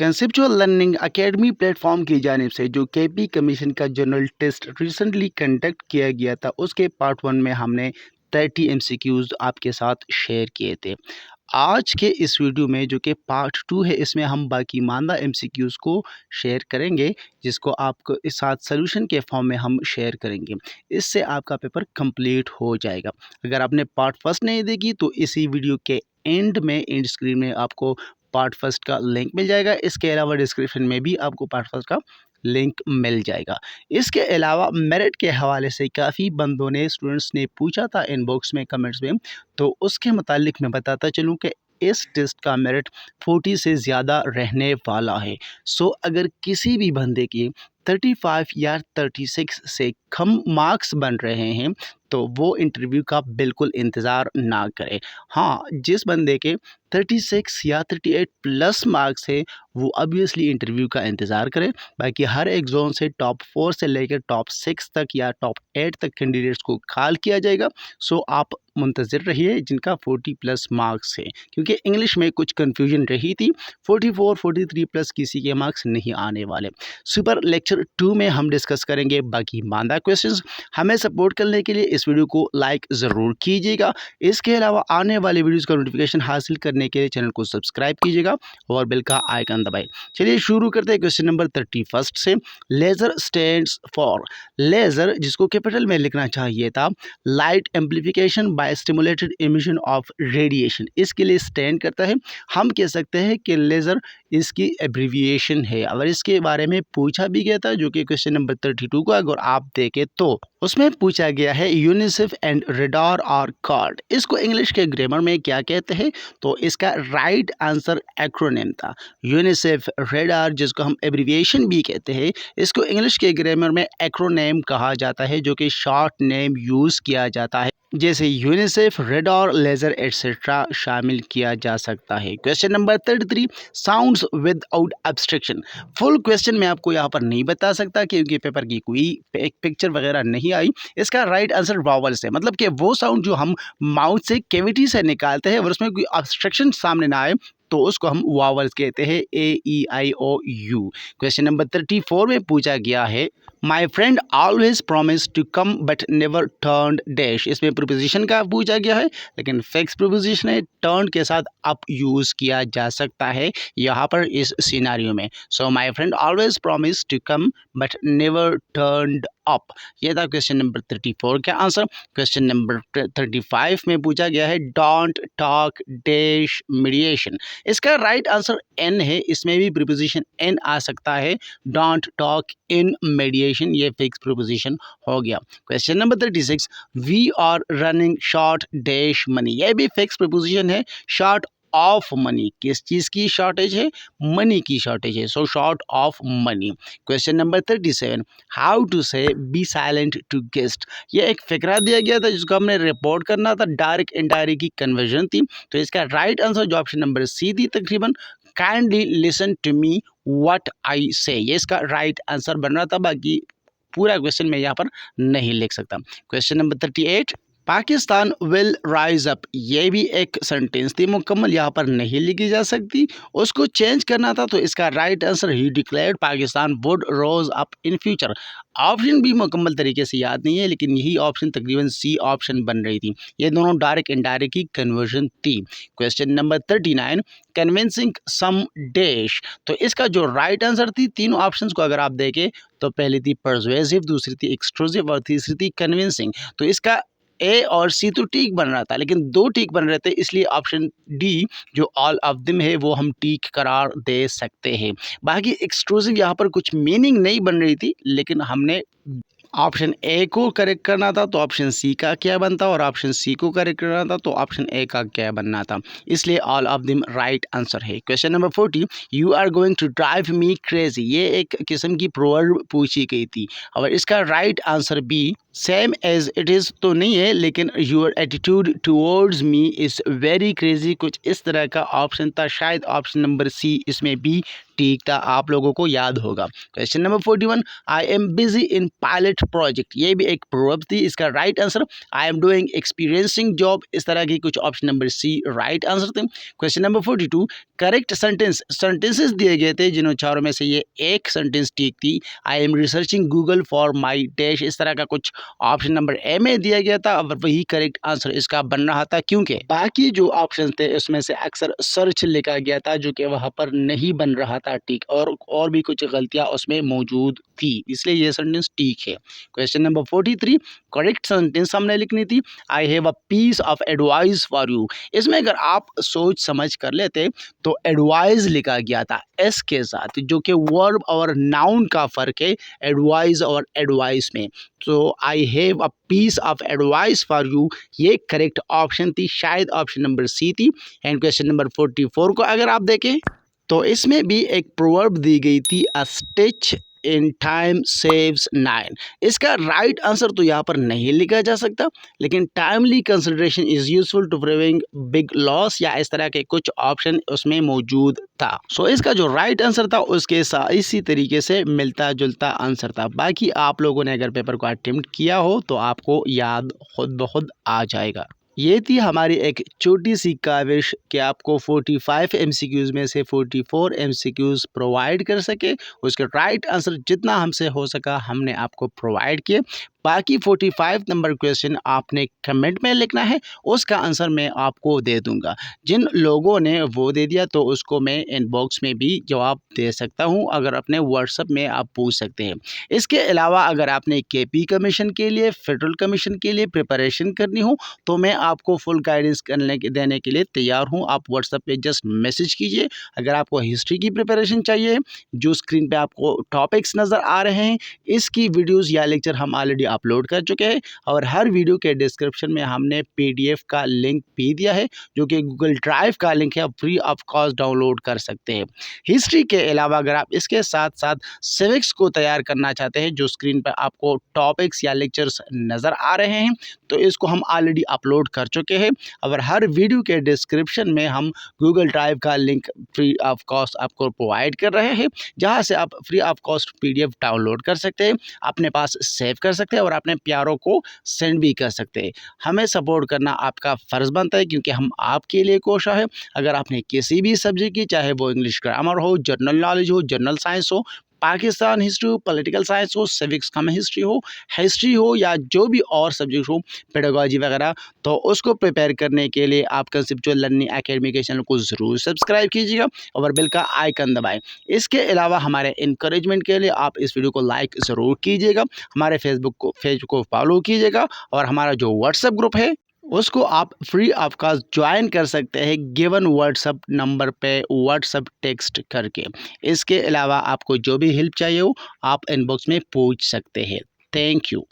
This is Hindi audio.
कंसेप्चुअल लर्निंग एकेडमी प्लेटफॉर्म की जानिब से जो केपी कमीशन का जनरल टेस्ट रिसेंटली कंडक्ट किया गया था, उसके पार्ट 1 में हमने 30 एमसीक्यूज आपके साथ शेयर किए थे। आज के इस वीडियो में जो कि पार्ट 2 है, इसमें हम बाकी मानदा एमसीक्यूज को शेयर करेंगे, जिसको आपको इस साथ सोल्यूशन के फॉर्म में हम शेयर करेंगे। इससे आपका पेपर कंप्लीट हो जाएगा। अगर आपने पार्ट फर्स्ट नहीं देखी तो इसी वीडियो के एंड स्क्रीन में आपको पार्ट फर्स्ट का लिंक मिल जाएगा। इसके अलावा डिस्क्रिप्शन में भी आपको पार्ट फर्स्ट का लिंक मिल जाएगा। इसके अलावा मेरिट के हवाले से काफ़ी बंदों ने, स्टूडेंट्स ने पूछा था इनबॉक्स में, कमेंट्स में, तो उसके मुतालिक मैं बताता चलूँ कि इस टेस्ट का मेरिट 40 से ज़्यादा रहने वाला है। सो अगर किसी भी बंदे की 35 या 36 से कम मार्क्स बन रहे हैं तो वो इंटरव्यू का बिल्कुल इंतज़ार ना करे। हाँ, जिस बंदे के 36 या 38 प्लस मार्क्स है वो ऑब्वियसली इंटरव्यू का इंतज़ार करे। बाकी हर एक जोन से टॉप 4 से लेकर टॉप 6 तक या टॉप 8 तक कैंडिडेट्स को कॉल किया जाएगा। सो आप मुंतज़िर रहिए जिनका 40 प्लस मार्क्स है, क्योंकि इंग्लिश में कुछ कन्फ्यूजन रही थी। 44 43 प्लस किसी के मार्क्स नहीं आने वाले। सुपर लेक्चर 2 में हम डिस्कस करेंगे बाकी मानदा क्वेश्चंस। हमें सपोर्ट करने के लिए इस वीडियो को लाइक ज़रूर कीजिएगा। इसके अलावा आने वाले वीडियोज़ का नोटिफिकेशन हासिल करने के लिए चैनल को सब्सक्राइब कीजिएगा और बेल का आइकन दबाएं। चलिए शुरू करते हैं क्वेश्चन नंबर 31 से। लेज़र स्टैंड्स फॉर, लेज़र जिसको कैपिटल में लिखना चाहिए था, light amplification by stimulated emission of radiation, इसके लिए स्टैंड करता है। हम कह सकते हैं कि लेज़र इसकी एब्रीविएशन है। अगर इसके बारे में पूछा भी गया था, जो कि क्वेश्चन नंबर 32 को अगर आप देखें तो उसमें पूछा गया है यूनिसेफ एंड रेडार और कॉर्ड, इसको इंग्लिश के ग्रामर में क्या कहते हैं, तो इसका राइट आंसर एक्रोनिम था। यूनिसेफ, रेडार जिसको हम एब्रीविएशन भी कहते हैं, इसको इंग्लिश के ग्रामर में एक्रोनिम कहा जाता है, जो कि शॉर्ट नेम यूज़ किया जाता है, जैसे यूनिसेफ, रेडार, लेज़र एटसेट्रा शामिल किया जा सकता है। Question number 33, sounds without abstraction. Full question मैं आपको यहाँ पर नहीं बता सकता क्योंकि पेपर की कोई पिक्चर वगैरह नहीं आई। इसका राइट आंसर वावल्स है, मतलब कि वो साउंड जो हम माउथ से, कैविटी से निकालते हैं और उसमें कोई ऑब्स्ट्रक्शन सामने ना आए तो उसको हम वावल्स कहते हैं, AEIOU। क्वेश्चन नंबर 34 में पूछा गया है, my friend always promise to come but never turned dash, इसमें प्रीपोजिशन का पूछा गया है लेकिन फिक्स प्रीपोजिशन है, टर्न के साथ अप यूज़ किया जा सकता है यहाँ पर इस सिनारियो में। So my friend always promise to come but never turned up, ये था क्वेश्चन नंबर 34 का आंसर। क्वेश्चन नंबर 35 में पूछा गया है, डोंट टॉक डैश मीडिएशन, इसका राइट आंसर एन है। इसमें भी प्रीपोजिशन एन आ सकता है, डोंट टॉक इन मीडिएशन, ये फिक्स प्रीपोजिशन हो गया। Question number 36, we are running short dash money, ये भी फिक्स प्रीपोजिशन है, शॉर्ट ऑफ मनी, किस चीज़ की शॉर्टेज है, मनी की शॉर्टेज है, so short of money. Question number 37, how to say be silent to guest, ये एक फिक्रा दिया गया था जिसको हमने रिपोर्ट करना था, डायरेक्ट इनडायरेक्ट की कन्वर्जन थी, तो इसका राइट आंसर जो ऑप्शन नंबर सी थी तकरीबन, kindly listen to me what I say, ये इसका राइट आंसर बन रहा था। बाकी पूरा क्वेश्चन मैं यहाँ पर नहीं लिख सकता। Question number 38, Pakistan will rise up, ये भी एक सेंटेंस थी, मुकम्मल यहाँ पर नहीं लिखी जा सकती, उसको चेंज करना था, तो इसका right answer, he declared Pakistan would rose up in future. Option भी मुकम्मल तरीके से याद नहीं है लेकिन यही ऑप्शन तकरीबन सी ऑप्शन बन रही थी, ये दोनों डायरेक्ट इनडायरेक्ट की कन्वर्जन थी। क्वेश्चन नंबर 39, कन्विंसिंग सम डैश, तो इसका जो राइट आंसर थी, तीनों ऑप्शंस को अगर आप देखें तो पहली थी परसुएसिव, दूसरी थी एक्सक्लूसिव और तीसरी थी कन्विंसिंग, तो इसका ए और सी तो ठीक बन रहा था लेकिन दो ठीक बन रहे थे, इसलिए ऑप्शन डी जो ऑल ऑफ देम है वो हम ठीक करार दे सकते हैं। बाकी एक्सक्लूसिव यहाँ पर कुछ मीनिंग नहीं बन रही थी, लेकिन हमने ऑप्शन ए को करेक्ट करना था तो ऑप्शन सी का क्या बनता, और ऑप्शन सी को करेक्ट करना था तो ऑप्शन ए का क्या बनना था, इसलिए all of them right answer है। Question number 40, you are going to drive me crazy, ये एक किस्म की प्रोवर्ब पूछी गई थी, और इसका right answer B same as it is तो नहीं है, लेकिन your attitude towards me is very crazy, कुछ इस तरह का ऑप्शन था, शायद ऑप्शन नंबर सी इसमें भी ठीक था, आप लोगों को याद होगा। Question number 41, I am busy in pilot project, ये भी एक प्रोवर्ब थी। इसका right answer I am doing experiencing job, इस तरह की कुछ option number C right answer थे। क्वेश्चन नंबर 42, करेक्ट सेंटेंसेस दिए गए थे, जिन्होंने चारों में से ये एक सेंटेंस ठीक थी। I am researching Google for my dash, इस तरह का कुछ ऑप्शन नंबर ए में दिया गया था और वही करेक्ट आंसर इसका बन रहा था, क्योंकि बाकी जो ऑप्शन थे उसमें से अक्सर सर्च लिखा गया था, जो कि वहां पर नहीं बन रहा था ठीक, और भी कुछ गलतियां उसमें मौजूद थी, इसलिए ये सेंटेंस ठीक है। क्वेश्चन नंबर 43, करेक्ट सेंटेंस हमने लिखनी थी, I have a piece of advice for you. इसमें अगर आप सोच समझ कर लेते तो एडवाइस लिखा गया था एस के साथ, जो कि वर्ब और नाउन का फर्क है एडवाइस और एडवाइस में। तो I have a piece of advice for you, ये करेक्ट ऑप्शन थी, शायद ऑप्शन नंबर सी थी। एंड क्वेश्चन नंबर 44 को अगर आप देखें तो इसमें भी एक प्रोवर्ब दी गई थी, a stitch in time saves nine. इसका राइट आंसर तो यहाँ पर नहीं लिखा जा सकता, लेकिन timely consideration is useful to prevent big loss, या इस तरह के कुछ ऑप्शन उसमें मौजूद था। सो इसका जो राइट आंसर था उसके साथ इसी तरीके से मिलता जुलता आंसर था। बाकी आप लोगों ने अगर पेपर को अटेम्प्ट किया हो तो आपको याद खुद ब खुद आ जाएगा। ये थी हमारी एक छोटी सी काविश कि आपको 45 एमसीक्यूज़ में से 44 एमसीक्यूज़ प्रोवाइड कर सके। उसके राइट आंसर जितना हमसे हो सका हमने आपको प्रोवाइड किए। बाकी 45 नंबर क्वेश्चन आपने कमेंट में लिखना है, उसका आंसर मैं आपको दे दूंगा। जिन लोगों ने वो दे दिया तो उसको मैं इनबॉक्स में भी जवाब दे सकता हूं, अगर अपने व्हाट्सएप में आप पूछ सकते हैं। इसके अलावा अगर आपने केपी कमीशन के लिए, फेडरल कमीशन के लिए प्रिपरेशन करनी हो तो मैं आपको फुल गाइडेंस देने के लिए तैयार हूँ। आप व्हाट्सएप पे जस्ट मैसेज कीजिए। अगर आपको हिस्ट्री की प्रिपरेशन चाहिए, जो स्क्रीन पे आपको टॉपिक्स नज़र आ रहे हैं, इसकी वीडियोज़ या लेक्चर हम ऑलरेडी अपलोड कर चुके हैं, और हर वीडियो के डिस्क्रिप्शन में हमने पीडीएफ का लिंक भी दिया है, जो कि गूगल ड्राइव का लिंक है, आप फ्री ऑफ कॉस्ट डाउनलोड कर सकते हैं। हिस्ट्री के अलावा अगर आप इसके साथ साथ सिविक्स को तैयार करना चाहते हैं, जो स्क्रीन पर आपको टॉपिक्स या लेक्चर्स नज़र आ रहे हैं, तो इसको हम ऑलरेडी अपलोड कर चुके हैं, और हर वीडियो के डिस्क्रिप्शन में हम गूगल ड्राइव का लिंक फ्री ऑफ कॉस्ट आपको प्रोवाइड कर रहे हैं, जहां से आप free of cost PDF download कर सकते हैं, अपने पास सेव कर सकते हैं और अपने प्यारों को सेंड भी कर सकते हैं। हमें सपोर्ट करना आपका फ़र्ज़ बनता है, क्योंकि हम आपके लिए कोशिश है। अगर आपने किसी भी सब्जेक्ट की, चाहे वो इंग्लिश ग्रामर हो, जनरल नॉलेज हो, जनरल साइंस हो, पाकिस्तान हिस्ट्री हो, पॉलिटिकल साइंस हो, सिविक्स कम हिस्ट्री हो या जो भी और सब्जेक्ट हो, पेडागॉजी वगैरह, तो उसको प्रिपेयर करने के लिए आप कंसेप्चुअल लर्निंग एकेडमी के चैनल को ज़रूर सब्सक्राइब कीजिएगा और बेल का आइकन दबाएं। इसके अलावा हमारे इंकरेजमेंट के लिए आप इस वीडियो को लाइक ज़रूर कीजिएगा, हमारे फेसबुक को फॉलो कीजिएगा, और हमारा जो व्हाट्सएप ग्रुप है उसको आप फ्री ऑफ कॉस्ट ज्वाइन कर सकते हैं, गिवन व्हाट्सएप नंबर पे व्हाट्सएप टेक्स्ट करके। इसके अलावा आपको जो भी हेल्प चाहिए हो आप इनबॉक्स में पूछ सकते हैं। Thank you.